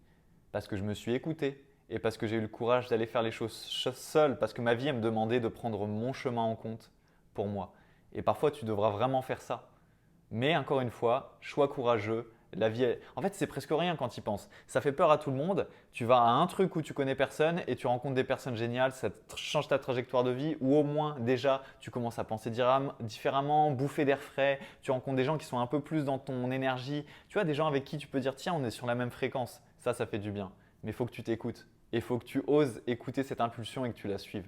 Parce que je me suis écouté et parce que j'ai eu le courage d'aller faire les choses seul, parce que ma vie, elle me demandait de prendre mon chemin en compte pour moi. Et parfois, tu devras vraiment faire ça. Mais encore une fois, choix courageux. La vie, en fait, c'est presque rien quand tu y penses. Ça fait peur à tout le monde. Tu vas à un truc où tu connais personne et tu rencontres des personnes géniales, ça change ta trajectoire de vie, ou au moins déjà tu commences à penser différemment, bouffer d'air frais. Tu rencontres des gens qui sont un peu plus dans ton énergie. Tu vois, des gens avec qui tu peux dire tiens, on est sur la même fréquence. Ça fait du bien. Mais il faut que tu t'écoutes. Et il faut que tu oses écouter cette impulsion et que tu la suives.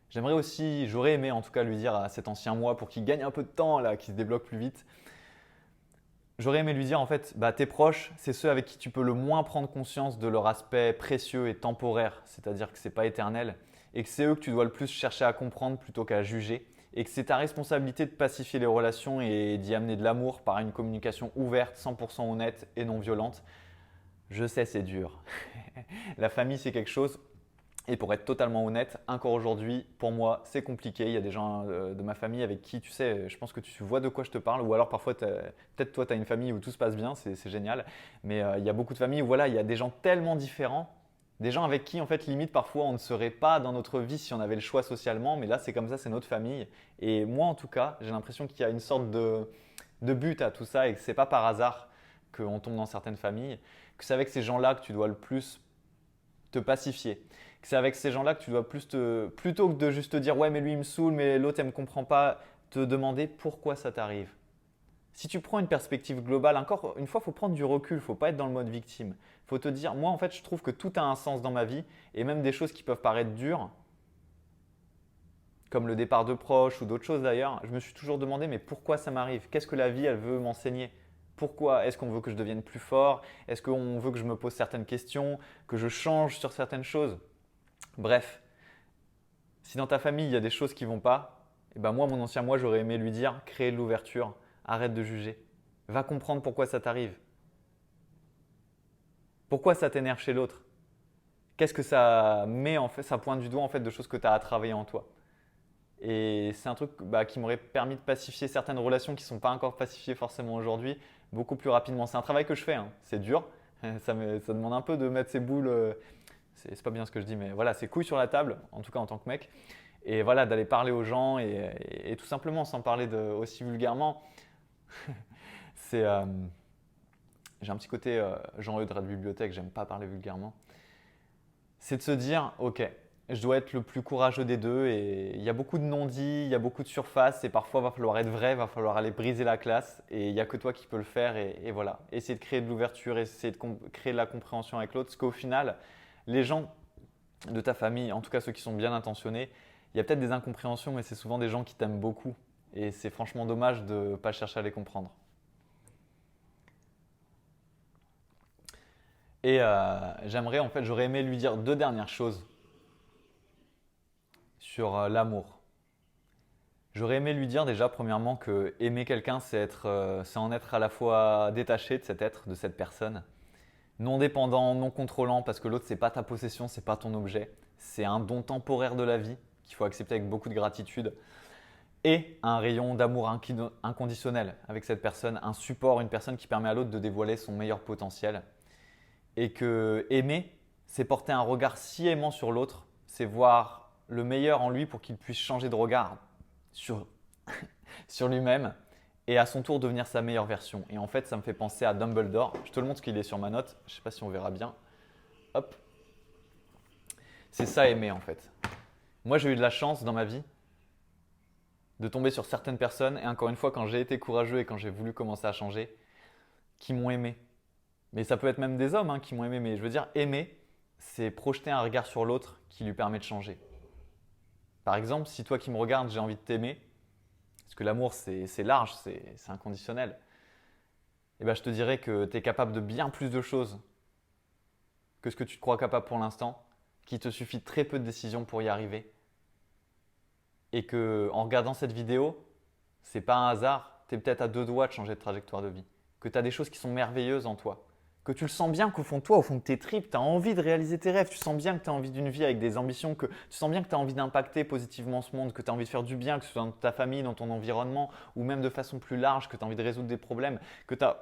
J'aimerais aussi, j'aurais aimé en tout cas lui dire à cet ancien moi pour qu'il gagne un peu de temps, là, qu'il se débloque plus vite. J'aurais aimé lui dire en fait, bah, tes proches, c'est ceux avec qui tu peux le moins prendre conscience de leur aspect précieux et temporaire, c'est-à-dire que ce n'est pas éternel, et que c'est eux que tu dois le plus chercher à comprendre plutôt qu'à juger, et que c'est ta responsabilité de pacifier les relations et d'y amener de l'amour par une communication ouverte, 100% honnête et non violente. Je sais, c'est dur. La famille, c'est quelque chose. Et pour être totalement honnête, encore aujourd'hui, pour moi, c'est compliqué. Il y a des gens de ma famille avec qui, tu sais, je pense que tu vois de quoi je te parle. Ou alors parfois, peut-être toi, tu as une famille où tout se passe bien, c'est génial. Mais il y a beaucoup de familles où voilà, il y a des gens tellement différents. Des gens avec qui, en fait, limite, parfois, on ne serait pas dans notre vie si on avait le choix socialement. Mais là, c'est comme ça, c'est notre famille. Et moi, en tout cas, j'ai l'impression qu'il y a une sorte de but à tout ça et que ce n'est pas par hasard qu'on tombe dans certaines familles. Que c'est avec ces gens-là que tu dois le plus te pacifier. C'est avec ces gens-là que tu dois plutôt que de juste te dire ouais mais lui il me saoule, mais l'autre elle me comprend pas, te demander pourquoi ça t'arrive. Si tu prends une perspective globale, encore une fois, il faut prendre du recul, il ne faut pas être dans le mode victime. Il faut te dire, moi en fait je trouve que tout a un sens dans ma vie et même des choses qui peuvent paraître dures, comme le départ de proches ou d'autres choses d'ailleurs, je me suis toujours demandé mais pourquoi ça m'arrive? Qu'est-ce que la vie elle veut m'enseigner? Pourquoi? Est-ce qu'on veut que je devienne plus fort? Est-ce qu'on veut que je me pose certaines questions, que je change sur certaines choses? Bref, si dans ta famille il y a des choses qui ne vont pas, eh ben moi, mon ancien moi, j'aurais aimé lui dire crée de l'ouverture, arrête de juger, va comprendre pourquoi ça t'arrive, pourquoi ça t'énerve chez l'autre, qu'est-ce que ça met en fait, ça pointe du doigt en fait de choses que tu as à travailler en toi. Et c'est un truc qui m'aurait permis de pacifier certaines relations qui ne sont pas encore pacifiées forcément aujourd'hui beaucoup plus rapidement. C'est un travail que je fais, hein. C'est dur, ça demande un peu de mettre ses boules. C'est pas bien ce que je dis, mais voilà, c'est couilles sur la table, en tout cas en tant que mec. Et voilà, d'aller parler aux gens et tout simplement, sans parler aussi vulgairement, c'est, j'ai un petit côté Jean-Eudes de bibliothèque, j'aime pas parler vulgairement. C'est de se dire, ok, je dois être le plus courageux des deux et il y a beaucoup de non-dits, il y a beaucoup de surface et parfois il va falloir être vrai, il va falloir aller briser la classe et il n'y a que toi qui peux le faire et voilà. Essayer de créer de l'ouverture, essayer de créer de la compréhension avec l'autre, parce qu'au final, les gens de ta famille, en tout cas ceux qui sont bien intentionnés, il y a peut-être des incompréhensions, mais c'est souvent des gens qui t'aiment beaucoup. Et c'est franchement dommage de ne pas chercher à les comprendre. Et j'aimerais, en fait, j'aurais aimé lui dire deux dernières choses sur l'amour. J'aurais aimé lui dire déjà, premièrement, que aimer quelqu'un, c'est en être à la fois détaché de cet être, de cette personne, non dépendant, non contrôlant, parce que l'autre, c'est pas ta possession, c'est pas ton objet. C'est un don temporaire de la vie qu'il faut accepter avec beaucoup de gratitude. Et un rayon d'amour inconditionnel avec cette personne, un support, une personne qui permet à l'autre de dévoiler son meilleur potentiel. Et que aimer, c'est porter un regard si aimant sur l'autre, c'est voir le meilleur en lui pour qu'il puisse changer de regard sur, sur lui-même et à son tour devenir sa meilleure version. Et en fait, ça me fait penser à Dumbledore. Je te le montre parce qu'il est sur ma note. Je ne sais pas si on verra bien. Hop. C'est ça aimer en fait. Moi, j'ai eu de la chance dans ma vie de tomber sur certaines personnes, et encore une fois, quand j'ai été courageux et quand j'ai voulu commencer à changer, qui m'ont aimé. Mais ça peut être même des hommes qui m'ont aimé, mais je veux dire, aimer, c'est projeter un regard sur l'autre qui lui permet de changer. Par exemple, si toi qui me regardes, j'ai envie de t'aimer, parce que l'amour c'est large, c'est inconditionnel, et ben je te dirais que tu es capable de bien plus de choses que ce que tu te crois capable pour l'instant, qu'il te suffit de très peu de décisions pour y arriver. et que en regardant cette vidéo, c'est pas un hasard, tu es peut-être à deux doigts de changer de trajectoire de vie, que tu as des choses qui sont merveilleuses en toi, que tu le sens bien qu'au fond de toi, au fond de tes tripes, tu as envie de réaliser tes rêves, tu sens bien que tu as envie d'une vie avec des ambitions, que tu sens bien que tu as envie d'impacter positivement ce monde, que tu as envie de faire du bien, que ce soit dans ta famille, dans ton environnement, ou même de façon plus large, que tu as envie de résoudre des problèmes, que tu n'as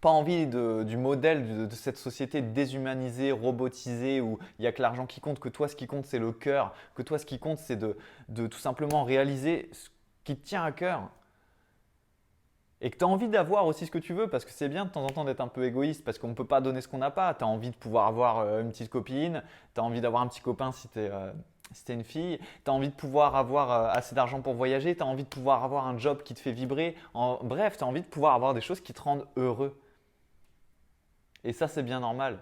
pas envie du modèle de cette société déshumanisée, robotisée, où il n'y a que l'argent qui compte, que toi ce qui compte c'est le cœur, que toi ce qui compte c'est de tout simplement réaliser ce qui te tient à cœur. Et que tu as envie d'avoir aussi ce que tu veux, parce que c'est bien de temps en temps d'être un peu égoïste, parce qu'on ne peut pas donner ce qu'on n'a pas. Tu as envie de pouvoir avoir une petite copine, tu as envie d'avoir un petit copain si tu es une fille, tu as envie de pouvoir avoir assez d'argent pour voyager, tu as envie de pouvoir avoir un job qui te fait vibrer. Bref, tu as envie de pouvoir avoir des choses qui te rendent heureux. Et ça, c'est bien normal.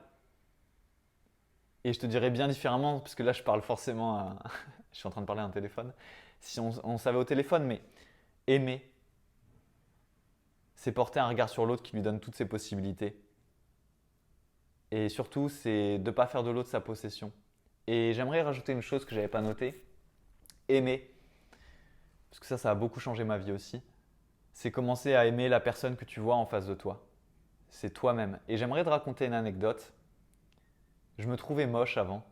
Et je te dirais bien différemment, parce que là, je parle forcément je suis en train de parler à un téléphone. Si on savait au téléphone, mais aimer, c'est porter un regard sur l'autre qui lui donne toutes ses possibilités. Et surtout, c'est de ne pas faire de l'autre sa possession. Et j'aimerais rajouter une chose que je n'avais pas notée. Aimer, parce que ça a beaucoup changé ma vie aussi. C'est commencer à aimer la personne que tu vois en face de toi. C'est toi-même. Et j'aimerais te raconter une anecdote. Je me trouvais moche avant.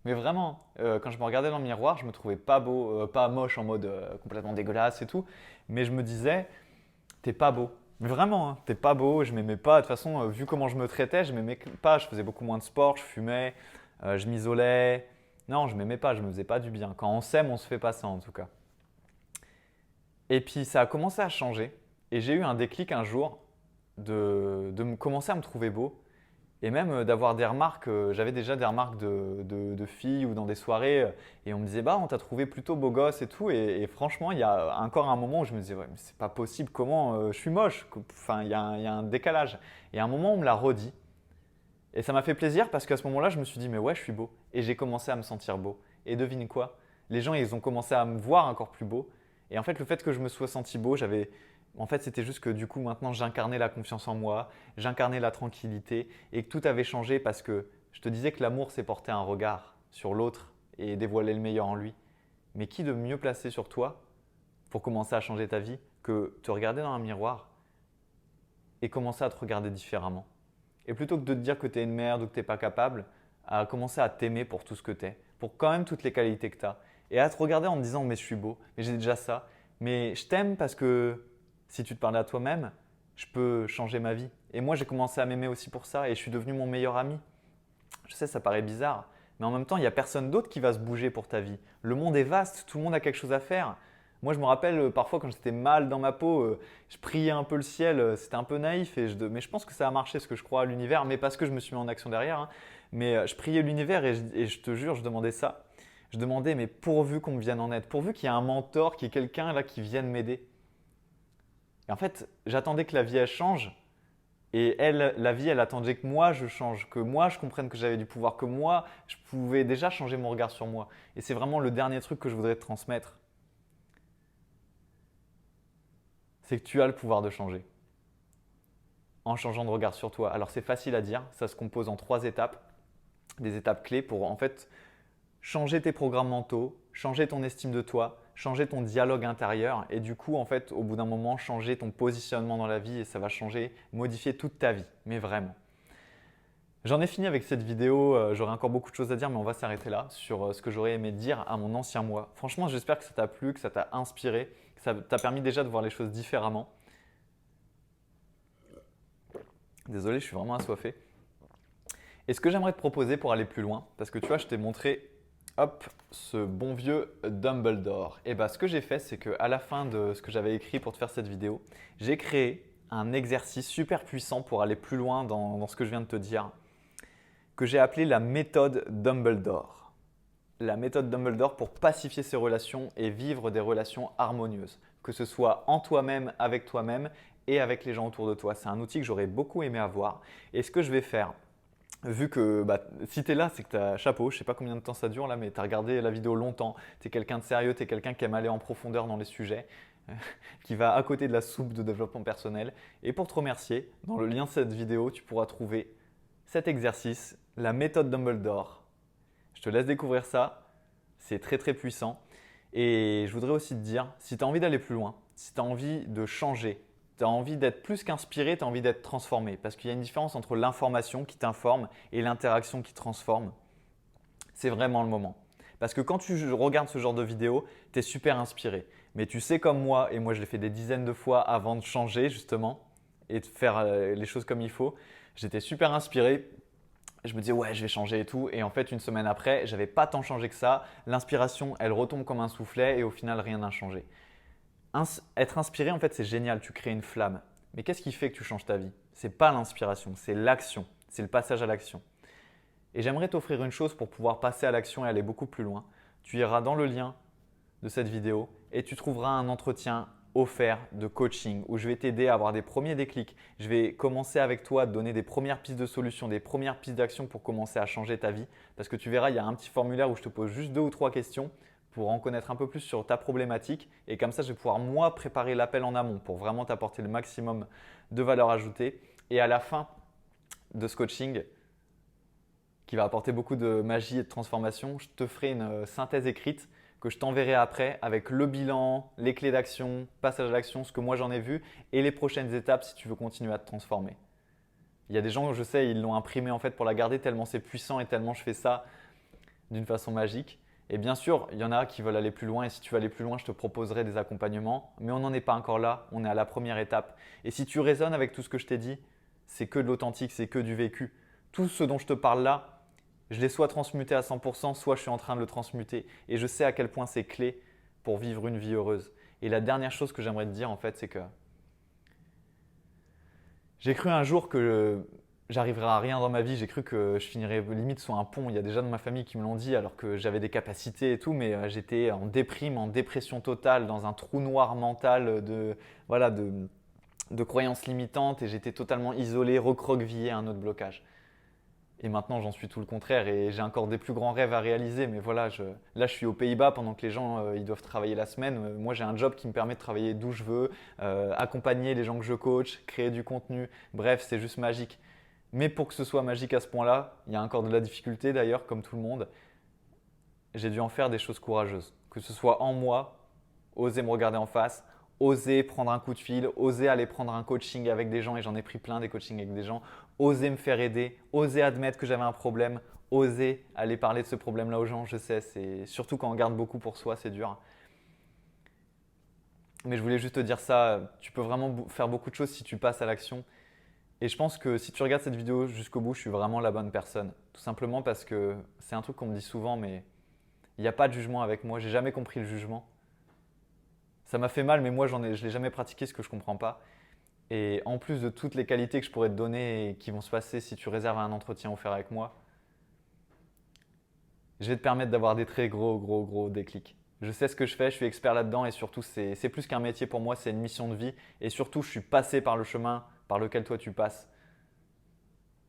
Mais vraiment, quand je me regardais dans le miroir, je me trouvais pas beau, pas moche en mode complètement dégueulasse et tout. Mais je me disais, t'es pas beau. Mais vraiment, hein, t'es pas beau, je m'aimais pas. De toute façon, vu comment je me traitais, je m'aimais pas. Je faisais beaucoup moins de sport, je fumais, je m'isolais. Non, je m'aimais pas, je me faisais pas du bien. Quand on s'aime, on se fait pas ça en tout cas. Et puis ça a commencé à changer. Et j'ai eu un déclic un jour de me commencer à me trouver beau. Et même d'avoir des remarques, j'avais déjà des remarques de filles ou dans des soirées, et on me disait, bah, on t'a trouvé plutôt beau gosse et tout. Et franchement, il y a encore un moment où je me disais, ouais, mais c'est pas possible, comment je suis moche. Enfin, il y a un décalage. Et à un moment, on me l'a redit. Et ça m'a fait plaisir parce qu'à ce moment-là, je me suis dit, mais ouais, je suis beau. Et j'ai commencé à me sentir beau. Et devine quoi? Les gens, ils ont commencé à me voir encore plus beau. Et en fait, le fait que je me sois senti beau, en fait, c'était juste que du coup, maintenant, j'incarnais la confiance en moi, j'incarnais la tranquillité et que tout avait changé parce que je te disais que l'amour, c'est porter un regard sur l'autre et dévoiler le meilleur en lui. Mais qui de mieux placé sur toi pour commencer à changer ta vie que te regarder dans un miroir et commencer à te regarder différemment? Et plutôt que de te dire que tu es une merde ou que tu n'es pas capable, à commencer à t'aimer pour tout ce que tu es, pour quand même toutes les qualités que tu as. Et à te regarder en te disant, mais je suis beau, mais j'ai déjà ça, mais je t'aime parce que si tu te parlais à toi-même, je peux changer ma vie. Et moi, j'ai commencé à m'aimer aussi pour ça et je suis devenu mon meilleur ami. Je sais, ça paraît bizarre, mais en même temps, il n'y a personne d'autre qui va se bouger pour ta vie. Le monde est vaste, tout le monde a quelque chose à faire. Moi, je me rappelle parfois quand j'étais mal dans ma peau, je priais un peu le ciel, c'était un peu naïf, mais je pense que ça a marché parce que je crois à l'univers, mais parce que je me suis mis en action derrière, hein. Mais je priais l'univers et je te jure, je demandais ça. Je demandais, mais pourvu qu'on me vienne en aide, pourvu qu'il y ait un mentor, qu'il y ait quelqu'un là qui vienne m'aider. Et en fait, j'attendais que la vie elle change. Et elle, la vie, elle attendait que moi je change, que moi je comprenne que j'avais du pouvoir, que moi je pouvais déjà changer mon regard sur moi. Et c'est vraiment le dernier truc que je voudrais te transmettre. C'est que tu as le pouvoir de changer en changeant de regard sur toi. Alors c'est facile à dire, ça se compose en trois étapes, des étapes clés pour en fait changer tes programmes mentaux, changer ton estime de toi, changer ton dialogue intérieur et du coup en fait au bout d'un moment changer ton positionnement dans la vie et ça va changer, modifier toute ta vie, mais vraiment. J'en ai fini avec cette vidéo, j'aurais encore beaucoup de choses à dire mais on va s'arrêter là sur ce que j'aurais aimé dire à mon ancien moi. Franchement j'espère que ça t'a plu, que ça t'a inspiré, que ça t'a permis déjà de voir les choses différemment. Désolé, je suis vraiment assoiffé. Et ce que j'aimerais te proposer pour aller plus loin, parce que tu vois, je t'ai montré, hop, ce bon vieux Dumbledore. Et bien, ce que j'ai fait, c'est qu'à la fin de ce que j'avais écrit pour te faire cette vidéo, j'ai créé un exercice super puissant pour aller plus loin dans ce que je viens de te dire, que j'ai appelé la méthode Dumbledore. La méthode Dumbledore pour pacifier ses relations et vivre des relations harmonieuses, que ce soit en toi-même, avec toi-même et avec les gens autour de toi. C'est un outil que j'aurais beaucoup aimé avoir. Et ce que je vais faire, vu que si tu es là, c'est que tu as chapeau, je ne sais pas combien de temps ça dure là, mais tu as regardé la vidéo longtemps, tu es quelqu'un de sérieux, tu es quelqu'un qui aime aller en profondeur dans les sujets, qui va à côté de la soupe de développement personnel. Et pour te remercier, dans le lien de cette vidéo, tu pourras trouver cet exercice, la méthode Dumbledore. Je te laisse découvrir ça, c'est très très puissant. Et je voudrais aussi te dire, si tu as envie d'aller plus loin, si tu as envie de changer, tu as envie d'être plus qu'inspiré, tu as envie d'être transformé. Parce qu'il y a une différence entre l'information qui t'informe et l'interaction qui transforme. C'est vraiment le moment. Parce que quand tu regardes ce genre de vidéo, tu es super inspiré. Mais tu sais comme moi, et moi je l'ai fait des dizaines de fois avant de changer justement et de faire les choses comme il faut, j'étais super inspiré. Je me disais ouais je vais changer et tout. Et en fait une semaine après, j'avais pas tant changé que ça. L'inspiration, elle retombe comme un soufflet et au final rien n'a changé. Être inspiré en fait c'est génial, tu crées une flamme. Mais qu'est-ce qui fait que tu changes ta vie? C'est pas l'inspiration, c'est l'action, c'est le passage à l'action. Et j'aimerais t'offrir une chose pour pouvoir passer à l'action et aller beaucoup plus loin. Tu iras dans le lien de cette vidéo et tu trouveras un entretien offert de coaching où je vais t'aider à avoir des premiers déclics. Je vais commencer avec toi à te donner des premières pistes de solutions, des premières pistes d'action pour commencer à changer ta vie. Parce que tu verras, il y a un petit formulaire où je te pose juste 2 ou 3 questions pour en connaître un peu plus sur ta problématique. Et comme ça, je vais pouvoir moi préparer l'appel en amont pour vraiment t'apporter le maximum de valeur ajoutée. Et à la fin de ce coaching, qui va apporter beaucoup de magie et de transformation, je te ferai une synthèse écrite que je t'enverrai après avec le bilan, les clés d'action, passage à l'action, ce que moi j'en ai vu et les prochaines étapes si tu veux continuer à te transformer. Il y a des gens, je sais, ils l'ont imprimé en fait pour la garder tellement c'est puissant et tellement je fais ça d'une façon magique. Et bien sûr, il y en a qui veulent aller plus loin et si tu veux aller plus loin, je te proposerai des accompagnements. Mais on n'en est pas encore là, on est à la première étape. Et si tu résonnes avec tout ce que je t'ai dit, c'est que de l'authentique, c'est que du vécu. Tout ce dont je te parle là, je l'ai soit transmuté à 100%, soit je suis en train de le transmuter. Et je sais à quel point c'est clé pour vivre une vie heureuse. Et la dernière chose que j'aimerais te dire en fait, c'est que j'ai cru un jour que j'arriverais à rien dans ma vie. J'ai cru que je finirais limite sur un pont. Il y a déjà de ma famille qui me l'ont dit alors que j'avais des capacités et tout, mais j'étais en déprime, en dépression totale, dans un trou noir mental de croyances limitantes et j'étais totalement isolé, recroquevillé à un autre blocage. Et maintenant, j'en suis tout le contraire et j'ai encore des plus grands rêves à réaliser. Mais voilà, là, je suis aux Pays-Bas pendant que les gens ils doivent travailler la semaine. Moi, j'ai un job qui me permet de travailler d'où je veux, accompagner les gens que je coach, créer du contenu. Bref, c'est juste magique. Mais pour que ce soit magique à ce point-là, il y a encore de la difficulté d'ailleurs, comme tout le monde. J'ai dû en faire des choses courageuses. Que ce soit en moi, oser me regarder en face, oser prendre un coup de fil, oser aller prendre un coaching avec des gens, et j'en ai pris plein des coachings avec des gens, oser me faire aider, oser admettre que j'avais un problème, oser aller parler de ce problème-là aux gens, je sais, c'est surtout quand on garde beaucoup pour soi, c'est dur. Mais je voulais juste te dire ça, tu peux vraiment faire beaucoup de choses si tu passes à l'action. Et je pense que si tu regardes cette vidéo jusqu'au bout, je suis vraiment la bonne personne. Tout simplement parce que c'est un truc qu'on me dit souvent, mais il n'y a pas de jugement avec moi, j'ai jamais compris le jugement. Ça m'a fait mal, mais moi, je ne l'ai jamais pratiqué, ce que je ne comprends pas. Et en plus de toutes les qualités que je pourrais te donner et qui vont se passer si tu réserves un entretien offert avec moi, je vais te permettre d'avoir des très gros déclics. Je sais ce que je fais, je suis expert là-dedans et surtout, c'est plus qu'un métier pour moi, c'est une mission de vie. Et surtout, je suis passé par le chemin par lequel toi tu passes.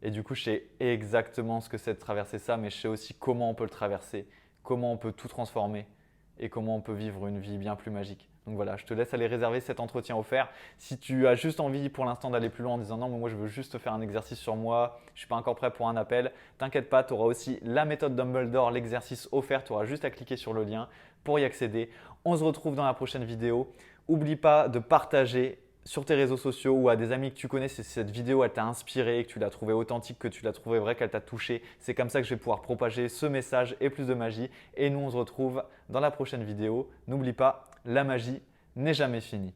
Et du coup, je sais exactement ce que c'est de traverser ça, mais je sais aussi comment on peut le traverser, comment on peut tout transformer et comment on peut vivre une vie bien plus magique. Donc voilà, je te laisse aller réserver cet entretien offert. Si tu as juste envie pour l'instant d'aller plus loin en disant non, mais moi je veux juste faire un exercice sur moi, je ne suis pas encore prêt pour un appel, t'inquiète pas, tu auras aussi la méthode Dumbledore, l'exercice offert, tu auras juste à cliquer sur le lien pour y accéder. On se retrouve dans la prochaine vidéo. N'oublie pas de partager sur tes réseaux sociaux ou à des amis que tu connais si cette vidéo elle t'a inspiré, que tu l'as trouvée authentique, que tu l'as trouvée vraie, qu'elle t'a touché. C'est comme ça que je vais pouvoir propager ce message et plus de magie. Et nous on se retrouve dans la prochaine vidéo. N'oublie pas, la magie n'est jamais finie.